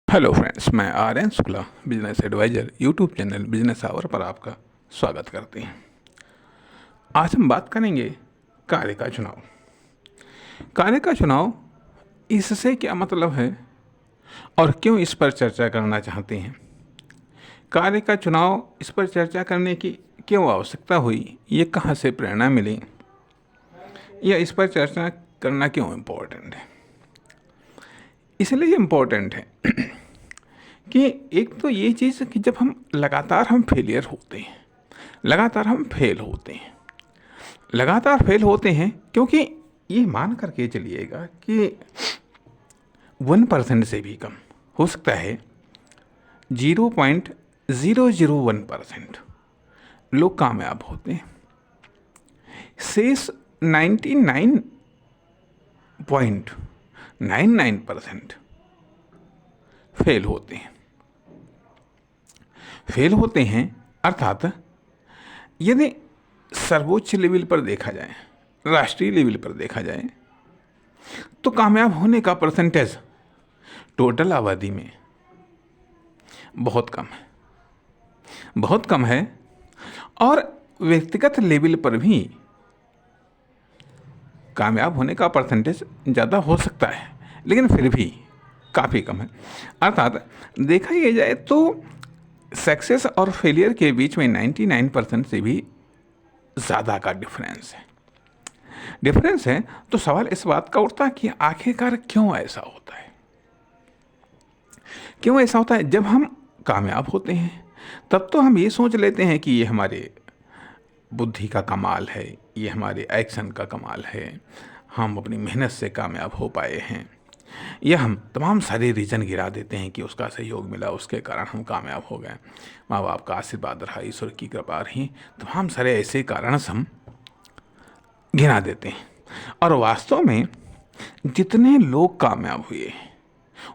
Hello friends, मैं Aryan Shukla business adviser YouTube channel business hour पर आपका स्वागत करते हैं। आज हम बात करेंगे कार्य का चुनाव। कार्य का चुनाव, इससे क्या मतलब है और क्यों इस पर चर्चा करना चाहते हैं। कार्य का चुनाव, इस पर चर्चा करने की क्यों आवश्यकता हुई, ये कहाँ से प्रेरणा मिली, या इस पर चर्चा करना क्यों इम्पोर्टेंट है। इसलिए इम्पोर्टेंट है कि एक तो ये चीज़ कि जब हम लगातार फेलियर होते हैं, लगातार हम फेल होते हैं, लगातार फेल होते हैं, क्योंकि ये मान करके चलिएगा कि 1% से भी कम हो सकता है, 0.001% लोग कामयाब होते हैं, शेष 99.99% फेल होते हैं। फेल होते हैं अर्थात यदि सर्वोच्च लेवल पर देखा जाए, राष्ट्रीय लेवल पर देखा जाए, तो कामयाब होने का परसेंटेज टोटल आबादी में बहुत कम है, बहुत कम है। और व्यक्तिगत लेवल पर भी कामयाब होने का परसेंटेज ज़्यादा हो सकता है, लेकिन फिर भी काफ़ी कम है। अर्थात देखा ये जाए तो सक्सेस और फेलियर के बीच में 99% से भी ज़्यादा का डिफरेंस है। तो सवाल इस बात का उठता है कि आखिरकार क्यों ऐसा होता है। क्यों ऐसा होता है? जब हम कामयाब होते हैं तब तो हम ये सोच लेते हैं कि ये हमारे बुद्धि का कमाल है, ये हमारे एक्शन का कमाल है, हम अपनी मेहनत से कामयाब हो पाए हैं, या हम तमाम सारे रीज़न गिरा देते हैं कि उसका सहयोग मिला, उसके कारण हम कामयाब हो गए, माँ बाप का आशीर्वाद रहा, ईश्वर की कृपा रही, तमाम सारे ऐसे कारण हम गिना देते हैं। और वास्तव में जितने लोग कामयाब हुए,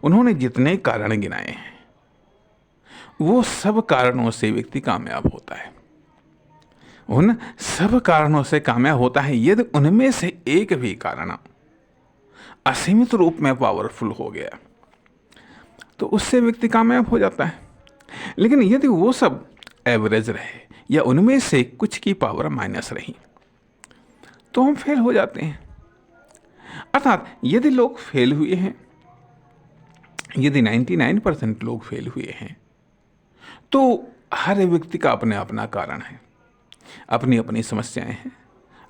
उन्होंने जितने कारण गिनाए हैं, वो सब कारणों से व्यक्ति कामयाब होता है। उन सब कारणों से कामयाब होता है। यदि उनमें से एक भी कारण असीमित रूप में पावरफुल हो गया तो उससे व्यक्ति कामयाब हो जाता है। लेकिन यदि वो सब एवरेज रहे या उनमें से कुछ की पावर माइनस रही तो हम फेल हो जाते हैं। अर्थात यदि लोग फेल हुए हैं, यदि 99% लोग फेल हुए हैं, तो हर व्यक्ति का अपने अपना कारण है, अपनी अपनी समस्याएं हैं,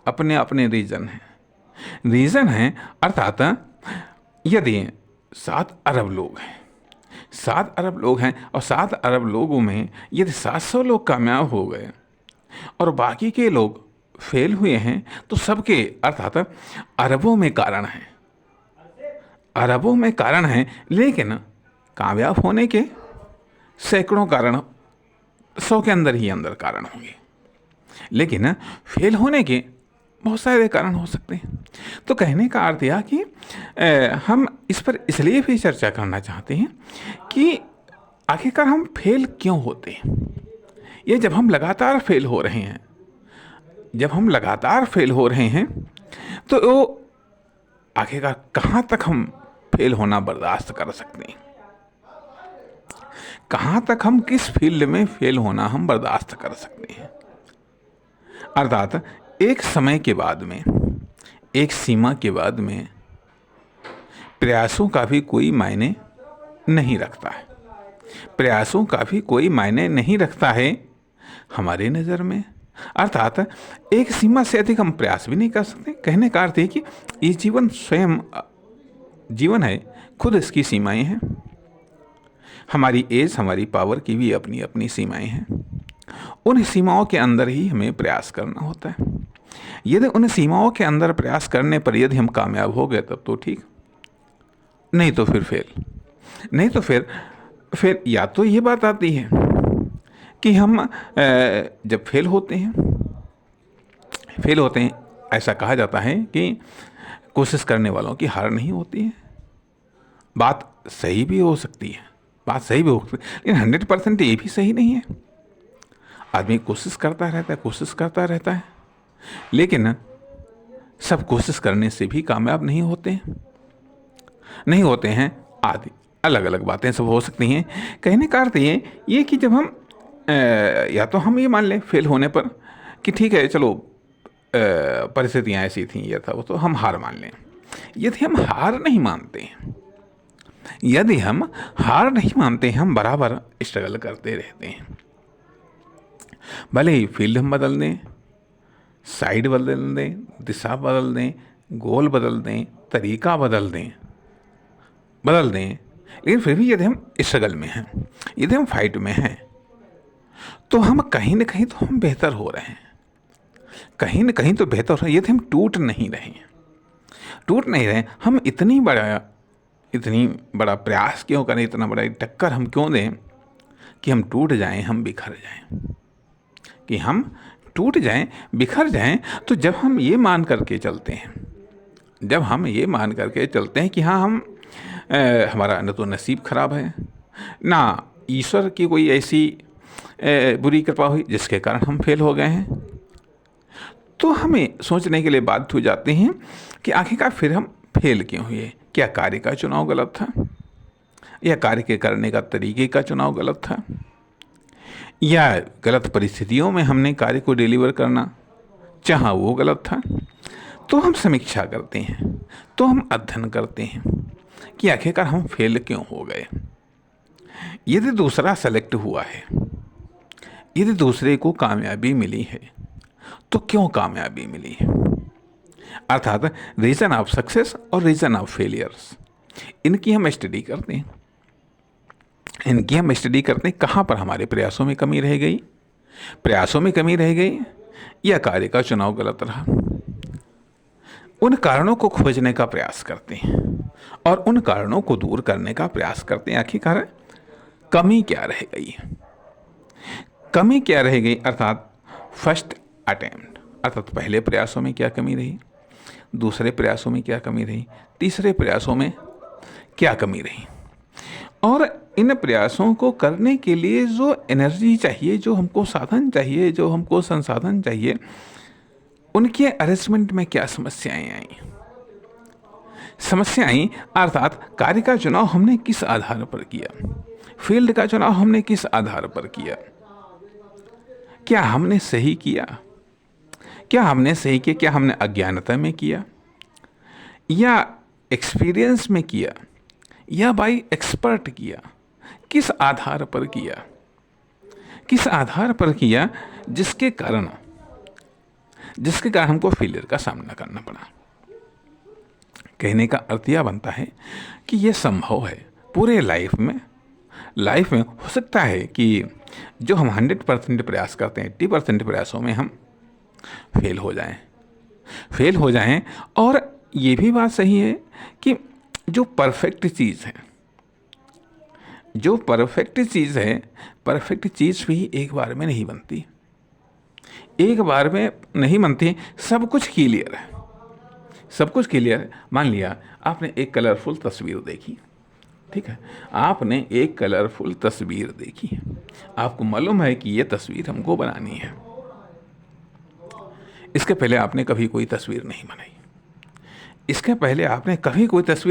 अपने अपने रीज़न हैं। अर्थात यदि 7 अरब लोग हैं, 7 अरब लोग हैं और 7 अरब लोगों में यदि 700 लोग कामयाब हो गए और बाकी के लोग फेल हुए हैं, तो सबके अर्थात अरबों में कारण हैं, अरबों में कारण हैं। लेकिन कामयाब होने के सैकड़ों कारण, 100 के अंदर ही अंदर कारण होंगे, लेकिन फेल होने के बहुत सारे कारण हो सकते हैं। तो कहने का अर्थ यह कि हम इस पर इसलिए भी चर्चा करना चाहते हैं कि आखिरकार हम फेल क्यों होते हैं। ये जब हम लगातार फेल हो रहे हैं, जब हम लगातार फेल हो रहे हैं, तो वो आखिरकार कहाँ तक हम फेल होना बर्दाश्त कर सकते हैं, कहाँ तक हम किस फील्ड में फेल होना हम बर्दाश्त कर सकते हैं। अर्थात एक समय के बाद में, एक सीमा के बाद में प्रयासों का भी कोई मायने नहीं रखता है, प्रयासों का भी कोई मायने नहीं रखता है हमारे नज़र में। अर्थात एक सीमा से अधिक हम प्रयास भी नहीं कर सकते। कहने का अर्थ है कि ये जीवन स्वयं जीवन है, खुद इसकी सीमाएं हैं। हमारी एज, हमारी पावर की भी अपनी अपनी सीमाएं हैं। उन सीमाओं के अंदर ही हमें प्रयास करना होता है। यदि उन सीमाओं के अंदर प्रयास करने पर यदि हम कामयाब हो गए तब तो ठीक, नहीं तो फिर फेल। नहीं तो फिर या तो ये बात आती है कि हम जब फेल होते हैं, ऐसा कहा जाता है कि कोशिश करने वालों की हार नहीं होती है। बात सही भी हो सकती है, बात सही भी हो सकती है, लेकिन 100% ये भी सही नहीं है। आदमी कोशिश करता रहता है, लेकिन सब कोशिश करने से भी कामयाब नहीं होते हैं। आदि अलग अलग बातें सब हो सकती हैं। कहने का अर्थ ये कि जब हम या तो हम ये मान लें फेल होने पर कि ठीक है चलो परिस्थितियाँ ऐसी थी, ये था वो, तो हम हार मान लें। यदि हम हार नहीं मानते हैं, यदि हम हार नहीं मानते, हम बराबर स्ट्रगल करते रहते हैं, भले ही फील्ड हम बदल दें, साइड बदल दें, दिशा बदल दें, गोल बदल दें, तरीका बदल दें, लेकिन फिर भी यदि हम स्ट्रगल में हैं, यदि हम फाइट में हैं, तो हम कहीं ना कहीं तो हम बेहतर हो रहे हैं, कहीं ना कहीं तो बेहतर हो रहे हैं। यदि हम टूट नहीं रहे, हम इतनी बड़ा प्रयास क्यों करें, इतना बड़ा टक्कर हम क्यों दें कि हम टूट जाएं, हम बिखर जाएं, कि हम टूट जाएं, बिखर जाएं। तो जब हम ये मान करके चलते हैं कि हाँ हम हमारा न तो नसीब खराब है, ना ईश्वर की कोई ऐसी बुरी कृपा हुई जिसके कारण हम फेल हो गए हैं, तो हमें सोचने के लिए बाध्य हो जाते हैं कि आखिरकार फिर हम फेल क्यों हुए। क्या कार्य का चुनाव गलत था, या कार्य के करने का तरीके का चुनाव गलत था, या गलत परिस्थितियों में हमने कार्य को डिलीवर करना चाहा वो गलत था। तो हम समीक्षा करते हैं, तो हम अध्ययन करते हैं कि आखिरकार हम फेल क्यों हो गए। यदि दूसरा सेलेक्ट हुआ है, यदि दूसरे को कामयाबी मिली है, तो क्यों कामयाबी मिली है। अर्थात रीज़न ऑफ सक्सेस और रीज़न ऑफ फेलियर्स, इनकी हम स्टडी करते हैं। कहाँ पर हमारे प्रयासों में कमी रह गई, या कार्य का चुनाव गलत रहा। उन कारणों को खोजने का प्रयास करते हैं और उन कारणों को दूर करने का प्रयास करते हैं। आखिरकार कमी क्या रह गई, अर्थात फर्स्ट अटेम्प्ट, अर्थात पहले प्रयासों में क्या कमी रही, दूसरे प्रयासों में क्या कमी रही, तीसरे प्रयासों में क्या कमी रही। और इन प्रयासों को करने के लिए जो एनर्जी चाहिए, जो हमको साधन चाहिए, जो हमको संसाधन चाहिए, उनके अरेंजमेंट में क्या समस्याएं आई, अर्थात कार्य का चुनाव हमने किस आधार पर किया, फील्ड का चुनाव हमने किस आधार पर किया। क्या हमने सही किया, क्या हमने अज्ञानता में किया, या एक्सपीरियंस में किया, या बाई एक्सपर्ट किया। किस आधार पर किया जिसके कारण हमको फेलियर का सामना करना पड़ा। कहने का अर्थ यह बनता है कि यह संभव है पूरे लाइफ में हो सकता है कि जो हम 100% प्रयास करते हैं, 80% प्रयासों में हम फेल हो जाएं। और ये भी बात सही है कि जो परफेक्ट चीज़ भी एक बार में नहीं बनती। सब कुछ क्लियर है। मान लिया आपने एक कलरफुल तस्वीर देखी, ठीक है, आपने एक कलरफुल तस्वीर देखी, आपको मालूम है कि ये तस्वीर हमको बनानी है। इसके पहले आपने कभी कोई तस्वीर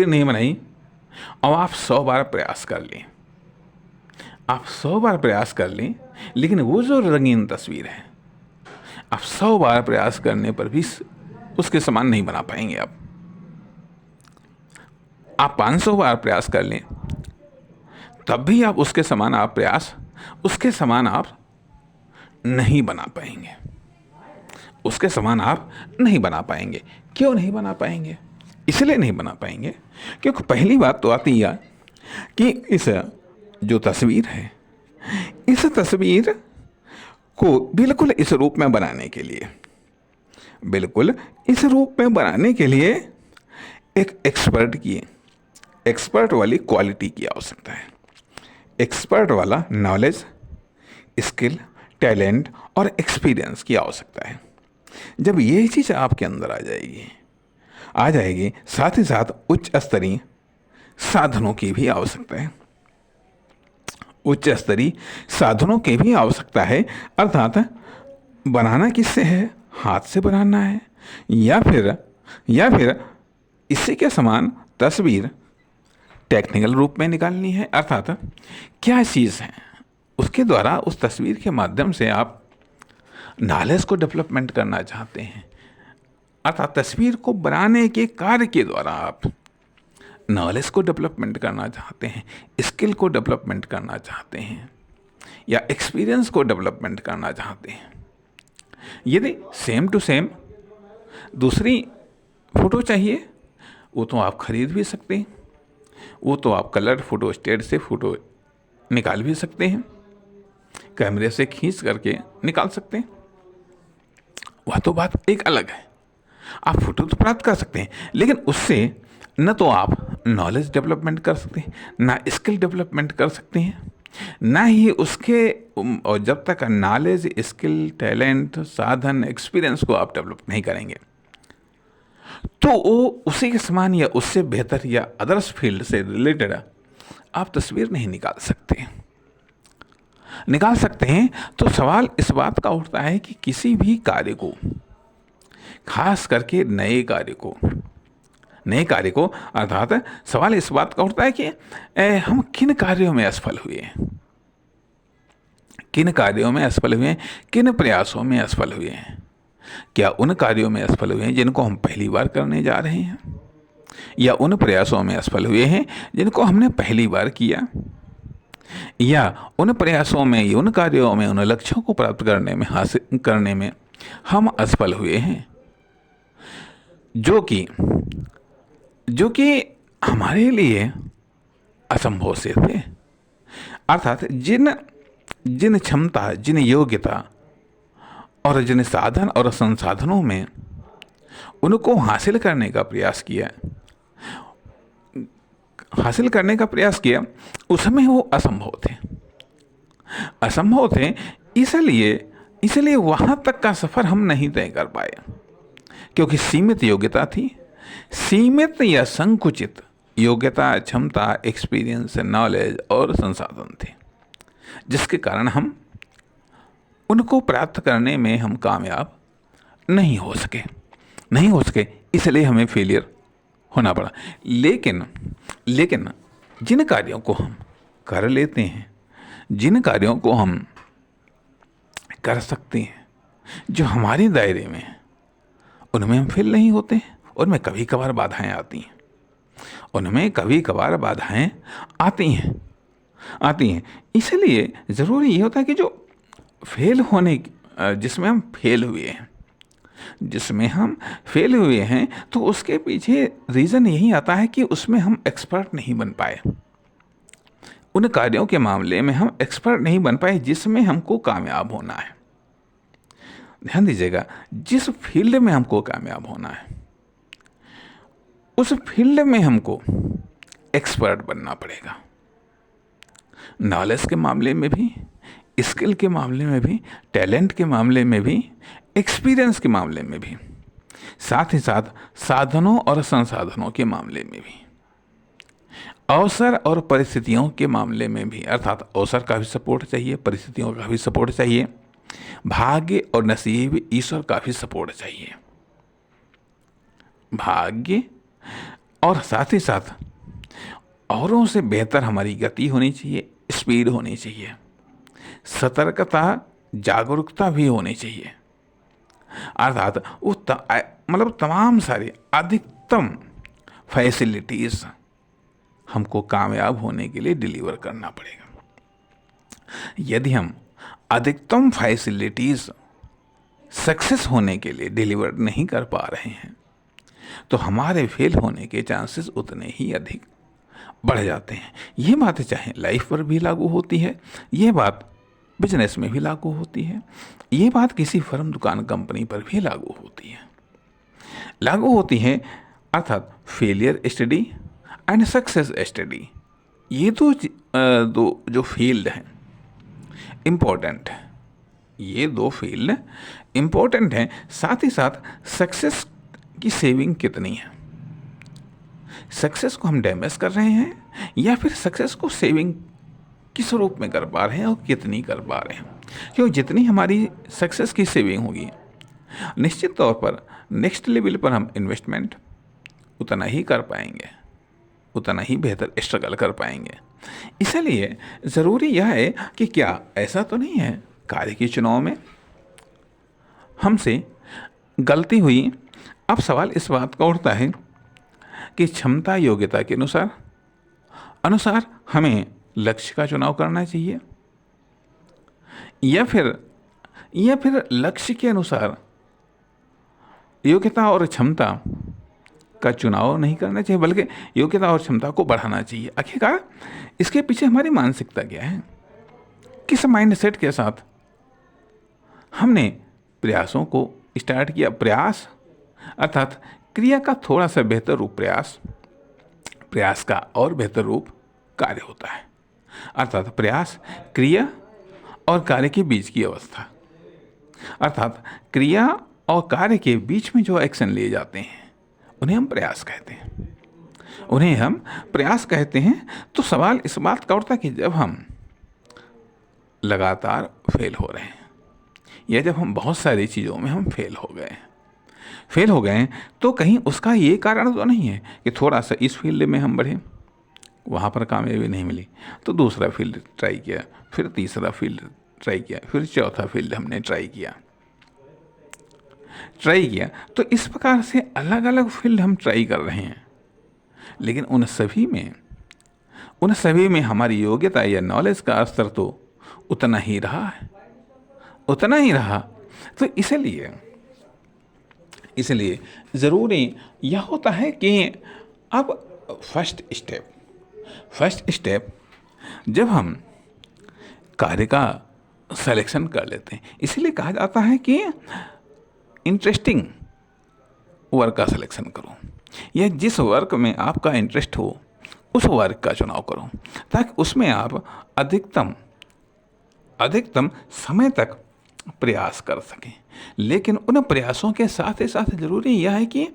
नहीं बनाई, और आप 100 बार प्रयास कर लें, लेकिन वो जो रंगीन तस्वीर है, आप 100 बार प्रयास करने पर भी उसके समान नहीं बना पाएंगे। आप 500 बार प्रयास कर लें, तब भी आप उसके समान आप नहीं बना पाएंगे। क्यों नहीं बना पाएंगे? इसलिए नहीं बना पाएंगे क्योंकि पहली बात तो आती है कि इस जो तस्वीर है, इस तस्वीर को बिल्कुल इस रूप में बनाने के लिए एक एक्सपर्ट वाली क्वालिटी की आवश्यकता है। एक्सपर्ट वाला नॉलेज, स्किल, टैलेंट और एक्सपीरियंस की आवश्यकता है। जब ये चीज़ आपके अंदर आ जाएगी, साथ ही साथ उच्च स्तरीय साधनों की भी आवश्यकता है। अर्थात बनाना किससे है? हाथ से बनाना है, या फिर इसी के समान तस्वीर टेक्निकल रूप में निकालनी है, अर्थात क्या चीज़ है, उसके द्वारा उस तस्वीर के माध्यम से आप नॉलेज को डेवलपमेंट करना चाहते हैं, अर्थात तस्वीर को बनाने के कार्य के द्वारा आप नॉलेज को डेवलपमेंट करना चाहते हैं, स्किल को डेवलपमेंट करना चाहते हैं, या एक्सपीरियंस को डेवलपमेंट करना चाहते हैं। यदि सेम टू सेम दूसरी फ़ोटो चाहिए, वो तो आप खरीद भी सकते हैं, वो तो आप कलर फोटो स्टेट से फ़ोटो निकाल भी सकते हैं, कैमरे से खींच करके निकाल सकते हैं, वह तो बात एक अलग है। आप फोटो तो प्राप्त कर सकते हैं, लेकिन उससे न तो आप नॉलेज डेवलपमेंट कर सकते हैं, ना स्किल डेवलपमेंट कर सकते हैं, ना ही उसके और जब तक नॉलेज, स्किल, टैलेंट, साधन, एक्सपीरियंस को आप डेवलप नहीं करेंगे तो वो उसी के समान या उससे बेहतर या अदर्स फील्ड से रिलेटेड आप तस्वीर नहीं निकाल सकते हैं। तो सवाल इस बात का उठता है कि किसी भी कार्य को, खास करके नए कार्य को अर्थात सवाल इस बात का उठता है कि हम किन कार्यों में असफल हुए हैं, किन प्रयासों में असफल हुए हैं। क्या उन कार्यों में असफल हुए हैं जिनको हम पहली बार करने जा रहे हैं, या उन प्रयासों में असफल हुए हैं जिनको हमने पहली बार किया, या उन प्रयासों में, उन कार्यों में, उन लक्ष्यों को प्राप्त करने में हम असफल हुए हैं जो कि हमारे लिए असंभव से थे। अर्थात जिन क्षमता, जिन योग्यता और जिन साधन और संसाधनों में उनको हासिल करने का प्रयास किया उसमें वो असंभव थे, इसलिए वहाँ तक का सफ़र हम नहीं तय कर पाए, क्योंकि सीमित योग्यता थी, सीमित या संकुचित योग्यता, क्षमता, एक्सपीरियंस, नॉलेज और संसाधन थे, जिसके कारण हम उनको प्राप्त करने में हम कामयाब नहीं हो सके, इसलिए हमें फेलियर होना पड़ा। लेकिन जिन कार्यों को हम कर लेते हैं, जिन कार्यों को हम कर सकते हैं, जो हमारे दायरे में हैं, उनमें हम फेल नहीं होते हैं। उनमें कभी कभार बाधाएं आती हैं, इसलिए ज़रूरी ये होता है कि जो जिसमें हम फेल हुए हैं तो उसके पीछे रीज़न यही आता है कि उसमें हम एक्सपर्ट नहीं बन पाए, उन कार्यों के मामले में हम एक्सपर्ट नहीं बन पाए जिसमें हमको कामयाब होना है। ध्यान दीजिएगा, जिस फील्ड में हमको कामयाब होना है उस फील्ड में हमको एक्सपर्ट बनना पड़ेगा, नॉलेज के मामले में भी, स्किल के मामले में भी, टैलेंट के मामले में भी, एक्सपीरियंस के मामले में भी, साथ ही साथ साधनों और संसाधनों के मामले में भी, अवसर और परिस्थितियों के मामले में भी। अर्थात अवसर का भी सपोर्ट चाहिए, परिस्थितियों का भी सपोर्ट चाहिए, भाग्य और नसीब, ईश्वर का भी सपोर्ट चाहिए। भाग्य और साथ ही साथ औरों से बेहतर हमारी गति होनी चाहिए, स्पीड होनी चाहिए, सतर्कता, जागरूकता भी होनी चाहिए। अर्थात वो तमाम सारे अधिकतम फैसिलिटीज़ हमको कामयाब होने के लिए डिलीवर करना पड़ेगा। यदि हम अधिकतम फैसिलिटीज़ सक्सेस होने के लिए डिलीवर नहीं कर पा रहे हैं तो हमारे फेल होने के चांसेस उतने ही अधिक बढ़ जाते हैं। ये बातें चाहे लाइफ पर भी लागू होती है, ये बात बिजनेस में भी लागू होती है, ये बात किसी फर्म, दुकान, कंपनी पर भी लागू होती है। अर्थात failure study and success study, ये तो जो फील्ड हैं इम्पोर्टेंट है, ये दो फील्ड इम्पोर्टेंट हैं। साथ ही साथ सक्सेस की सेविंग कितनी है, सक्सेस को हम डैमेज कर रहे हैं या फिर सक्सेस को सेविंग किस रूप में कर पा रहे हैं और कितनी कर पा रहे हैं। क्योंकि जितनी हमारी सक्सेस की सेविंग होगी, निश्चित तौर पर नेक्स्ट लेवल पर हम इन्वेस्टमेंट उतना ही कर पाएंगे। उतना ही बेहतर स्ट्रगल कर पाएंगे। इसलिए ज़रूरी यह है कि क्या ऐसा तो नहीं है कार्य के चुनाव में हमसे गलती हुई। अब सवाल इस बात का उठता है कि क्षमता योग्यता के अनुसार अनुसार हमें लक्ष्य का चुनाव करना चाहिए या फिर लक्ष्य के अनुसार योग्यता और क्षमता का चुनाव नहीं करना चाहिए, बल्कि योग्यता और क्षमता को बढ़ाना चाहिए। आखिरकार इसके पीछे हमारी मानसिकता क्या है, किस माइंडसेट के साथ हमने प्रयासों को स्टार्ट किया। प्रयास अर्थात क्रिया का थोड़ा सा बेहतर रूप प्रयास का और बेहतर रूप कार्य होता है। अर्थात प्रयास क्रिया और कार्य के बीच की अवस्था, अर्थात क्रिया और कार्य के बीच में जो एक्शन लिए जाते हैं उन्हें हम प्रयास कहते हैं। तो सवाल इस बात का उठता है कि जब हम लगातार फेल हो रहे हैं या जब हम बहुत सारी चीज़ों में हम फेल हो गए तो कहीं उसका ये कारण तो नहीं है कि थोड़ा सा इस फील्ड में हम बढ़े, वहाँ पर कामयाबी नहीं मिली तो दूसरा फील्ड ट्राई किया, फिर तीसरा फील्ड ट्राई किया, फिर चौथा फील्ड हमने ट्राई किया। तो इस प्रकार से अलग अलग फील्ड हम ट्राई कर रहे हैं, लेकिन उन सभी में हमारी योग्यता या नॉलेज का स्तर तो उतना ही रहा। तो इसलिए ज़रूरी यह होता है कि अब फर्स्ट स्टेप जब हम कार्य का सिलेक्शन कर लेते हैं, इसीलिए कहा जाता है कि इंटरेस्टिंग वर्क का सिलेक्शन करो, या जिस वर्क में आपका इंटरेस्ट हो उस वर्क का चुनाव करो, ताकि उसमें आप अधिकतम समय तक प्रयास कर सकें। लेकिन उन प्रयासों के साथ ही साथ ज़रूरी यह है कि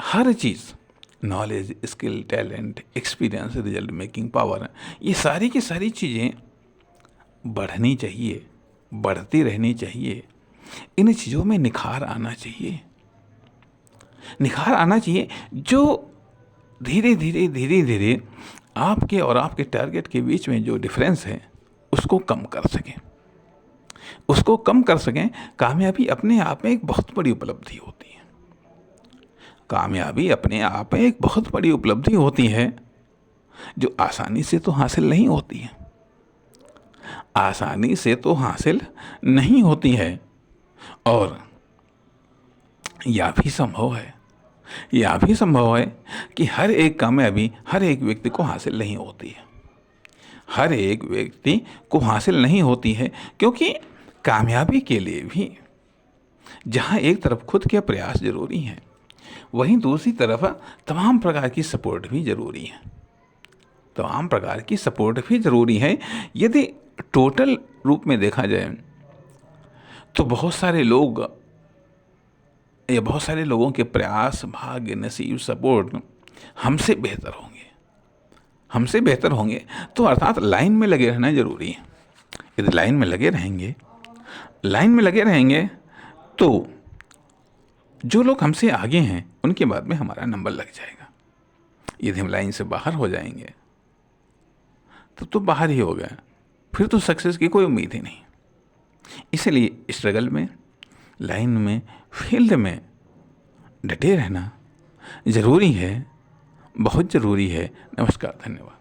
हर चीज़, knowledge, skill, talent, experience, result making power, ये सारी की सारी चीज़ें बढ़नी चाहिए, बढ़ती रहनी चाहिए। इन चीज़ों में निखार आना चाहिए जो धीरे धीरे आपके और आपके टारगेट के बीच में जो डिफरेंस है उसको कम कर सकें। कामयाबी अपने आप में एक बहुत बड़ी उपलब्धि होती है जो आसानी से तो हासिल नहीं होती है। और यह भी संभव है कि हर एक कामयाबी हर एक व्यक्ति को हासिल नहीं होती है, क्योंकि कामयाबी के लिए भी जहाँ एक तरफ खुद के प्रयास जरूरी हैं, वहीं दूसरी तरफ तमाम प्रकार की सपोर्ट भी जरूरी है। यदि टोटल रूप में देखा जाए तो बहुत सारे लोगों के प्रयास, भाग्य, नसीब, सपोर्ट हमसे बेहतर होंगे तो अर्थात लाइन में लगे रहना जरूरी है। यदि लाइन में लगे रहेंगे तो जो लोग हमसे आगे हैं उनके बाद में हमारा नंबर लग जाएगा। यदि हम लाइन से बाहर हो जाएंगे तो बाहर ही हो गया, फिर तो सक्सेस की कोई उम्मीद ही नहीं। इसलिए स्ट्रगल में, लाइन में, फील्ड में डटे रहना ज़रूरी है, बहुत ज़रूरी है। नमस्कार, धन्यवाद।